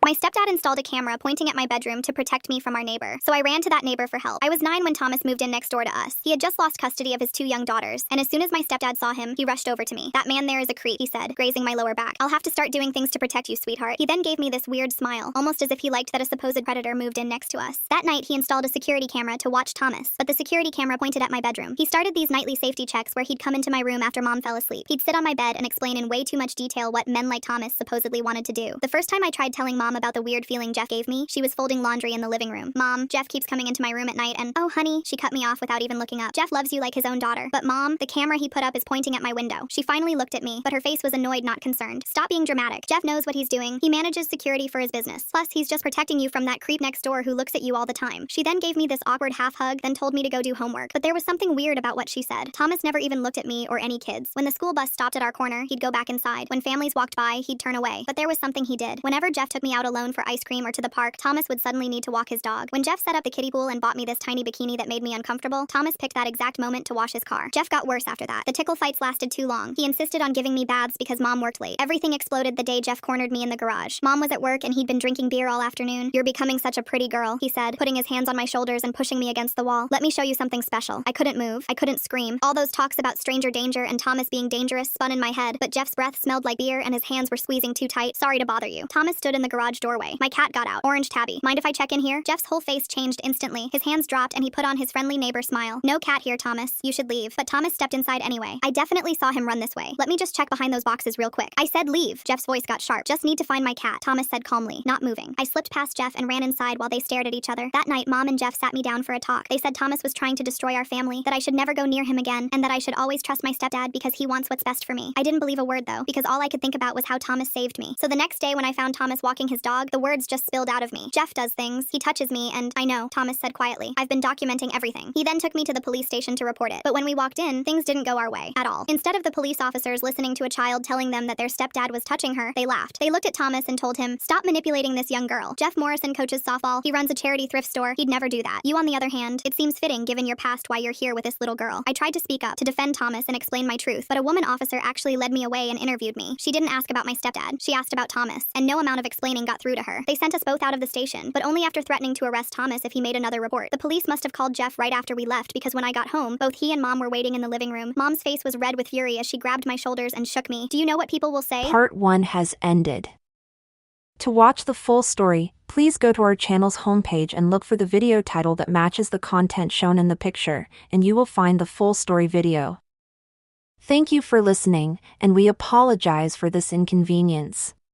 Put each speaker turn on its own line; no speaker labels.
My stepdad installed a camera pointing at my bedroom to protect me from our neighbor, so I ran to that neighbor for help. I was 9 when Thomas moved in next door to us. He had just lost custody of his 2 young daughters, and as soon as my stepdad saw him, he rushed over to me. "That man there is a creep," he said, grazing my lower back. "I'll have to start doing things to protect you, sweetheart." He then gave me this weird smile, almost as if he liked that a supposed predator moved in next to us. That night, he installed a security camera to watch Thomas, but the security camera pointed at my bedroom. He started these nightly safety checks where he'd come into my room after Mom fell asleep. He'd sit on my bed and explain in way too much detail what men like Thomas supposedly wanted to do. The first time I tried telling Mom about the weird feeling Jeff gave me, she was folding laundry in the living room. "Mom, Jeff keeps coming into my room at night and—" "Oh, honey," she cut me off without even looking up. "Jeff loves you like his own daughter." "But Mom, the camera he put up is pointing at my window." She finally looked at me, but her face was annoyed, not concerned. "Stop being dramatic. Jeff knows what he's doing. He manages security for his business. Plus, he's just protecting you from that creep next door who looks at you all the time." She then gave me this awkward half hug, then told me to go do homework. But there was something weird about what she said. Thomas never even looked at me or any kids. When the school bus stopped at our corner, he'd go back inside. When families walked by, he'd turn away. But there was something he did. Whenever Jeff took me out alone for ice cream or to the park, Thomas would suddenly need to walk his dog. When Jeff set up the kiddie pool and bought me this tiny bikini that made me uncomfortable, Thomas picked that exact moment to wash his car. Jeff got worse after that. The tickle fights lasted too long. He insisted on giving me baths because Mom worked late. Everything exploded the day Jeff cornered me in the garage. Mom was at work and he'd been drinking beer all afternoon. "You're becoming such a pretty girl," he said, putting his hands on my shoulders and pushing me against the wall. "Let me show you something special." I couldn't move. I couldn't scream. All those talks about stranger danger and Thomas being dangerous spun in my head, but Jeff's breath smelled like beer and his hands were squeezing too tight. "Sorry to bother you." Thomas stood in the garage doorway. My cat got out. "Orange tabby. Mind if I check in here?" Jeff's whole face changed instantly. His hands dropped and he put on his friendly neighbor smile. "No cat here, Thomas. You should leave." But Thomas stepped inside anyway. "I definitely saw him run this way. Let me just check behind those boxes real quick." I said leave. Jeff's voice got sharp. "Just need to find my cat," Thomas said calmly, not moving. I slipped past Jeff and ran inside while they stared at each other. That night, Mom and Jeff sat me down for a talk. They said Thomas was trying to destroy our family, that I should never go near him again, and that I should always trust my stepdad because he wants what's best for me. I didn't believe a word though, because all I could think about was how Thomas saved me. So the next day when I found Thomas walking his dog, the words just spilled out of me. "Jeff does things. He touches me and—" "I know," Thomas said quietly. "I've been documenting everything." He then took me to the police station to report it. But when we walked in, things didn't go our way at all. Instead of the police officers listening to a child telling them that their stepdad was touching her, they laughed. They looked at Thomas and told him, "Stop manipulating this young girl. Jeff Morrison coaches softball. He runs a charity thrift store. He'd never do that. You, on the other hand, it seems fitting given your past why you're here with this little girl." I tried to speak up, to defend Thomas and explain my truth, but a woman officer actually led me away and interviewed me. She didn't ask about my stepdad. She asked about Thomas, and no amount of explaining got through to her. They sent us both out of the station, but only after threatening to arrest Thomas if he made another report. The police must have called Jeff right after we left because when I got home, both he and Mom were waiting in the living room. Mom's face was red with fury as she grabbed my shoulders and shook me. "Do you know what people will say?"
Part 1 has ended. To watch the full story, please go to our channel's homepage and look for the video title that matches the content shown in the picture, and you will find the full story video. Thank you for listening, and we apologize for this inconvenience.